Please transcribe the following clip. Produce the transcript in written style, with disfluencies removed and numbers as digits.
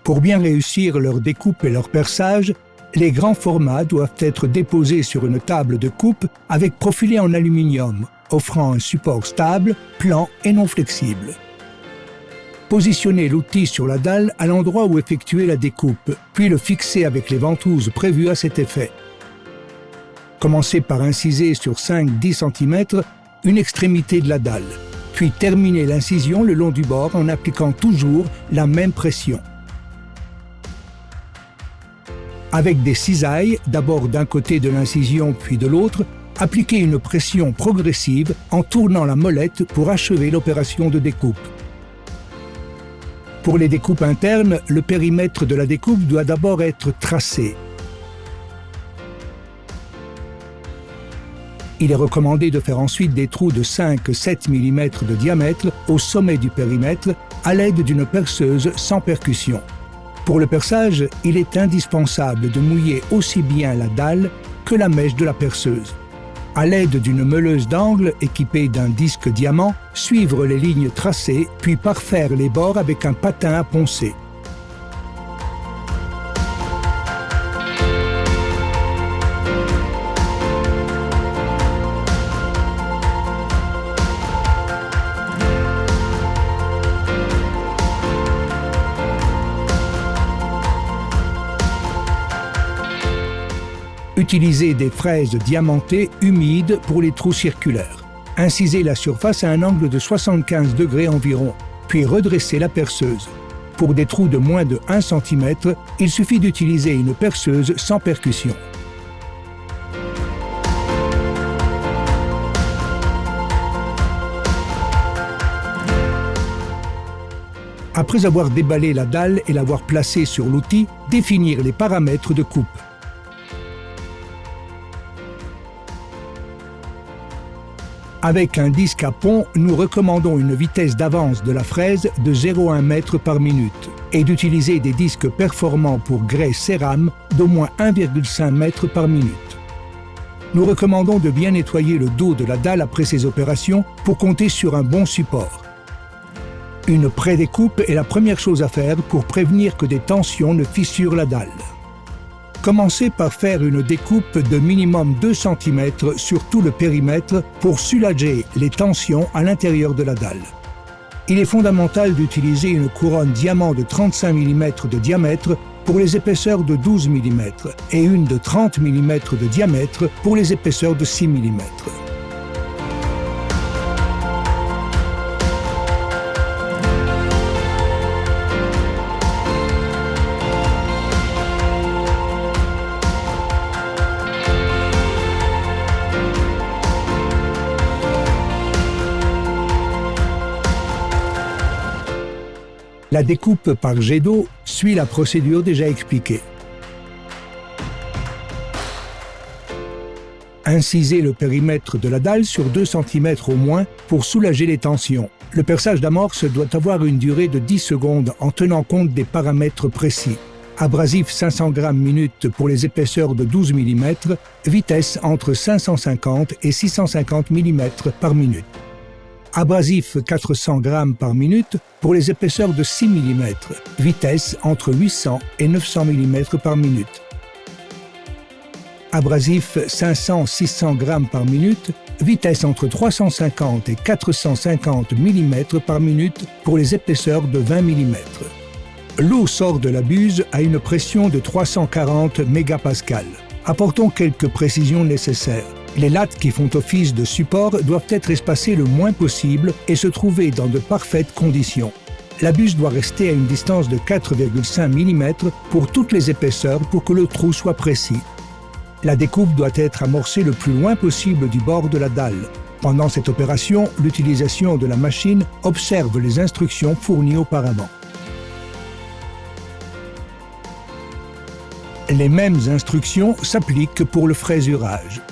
Pour bien réussir leur découpe et leur perçage, les grands formats doivent être déposés sur une table de coupe avec profilé en aluminium, offrant un support stable, plan et non flexible. Positionnez l'outil sur la dalle à l'endroit où effectuer la découpe, puis le fixer avec les ventouses prévues à cet effet. Commencez par inciser sur 5-10 cm une extrémité de la dalle, puis terminez l'incision le long du bord en appliquant toujours la même pression. Avec des cisailles, d'abord d'un côté de l'incision puis de l'autre, appliquez une pression progressive en tournant la molette pour achever l'opération de découpe. Pour les découpes internes, le périmètre de la découpe doit d'abord être tracé. Il est recommandé de faire ensuite des trous de 5-7 mm de diamètre au sommet du périmètre à l'aide d'une perceuse sans percussion. Pour le perçage, il est indispensable de mouiller aussi bien la dalle que la mèche de la perceuse. À l'aide d'une meuleuse d'angle équipée d'un disque diamant, suivre les lignes tracées, puis parfaire les bords avec un patin à poncer. Utilisez des fraises diamantées humides pour les trous circulaires. Incisez la surface à un angle de 75 degrés environ, puis redressez la perceuse. Pour des trous de moins de 1 cm, il suffit d'utiliser une perceuse sans percussion. Après avoir déballé la dalle et l'avoir placée sur l'outil, définir les paramètres de coupe. Avec un disque à pont, nous recommandons une vitesse d'avance de la fraise de 0,1 m par minute et d'utiliser des disques performants pour grès cérame d'au moins 1,5 m par minute. Nous recommandons de bien nettoyer le dos de la dalle après ces opérations pour compter sur un bon support. Une pré-découpe est la première chose à faire pour prévenir que des tensions ne fissurent la dalle. Commencez par faire une découpe de minimum 2 cm sur tout le périmètre pour soulager les tensions à l'intérieur de la dalle. Il est fondamental d'utiliser une couronne diamant de 35 mm de diamètre pour les épaisseurs de 12 mm et une de 30 mm de diamètre pour les épaisseurs de 6 mm. La découpe par jet d'eau suit la procédure déjà expliquée. Incisez le périmètre de la dalle sur 2 cm au moins pour soulager les tensions. Le perçage d'amorce doit avoir une durée de 10 secondes en tenant compte des paramètres précis. Abrasif 500 g/minute pour les épaisseurs de 12 mm, vitesse entre 550 et 650 mm par minute. Abrasif 400 g/minute pour les épaisseurs de 6 mm, vitesse entre 800 et 900 mm par minute. Abrasif 500-600 g/minute, vitesse entre 350 et 450 mm par minute pour les épaisseurs de 20 mm. L'eau sort de la buse à une pression de 340 mégapascales. Apportons quelques précisions nécessaires. Les lattes qui font office de support doivent être espacées le moins possible et se trouver dans de parfaites conditions. La buse doit rester à une distance de 4,5 mm pour toutes les épaisseurs pour que le trou soit précis. La découpe doit être amorcée le plus loin possible du bord de la dalle. Pendant cette opération, l'utilisation de la machine observe les instructions fournies auparavant. Les mêmes instructions s'appliquent pour le fraisurage.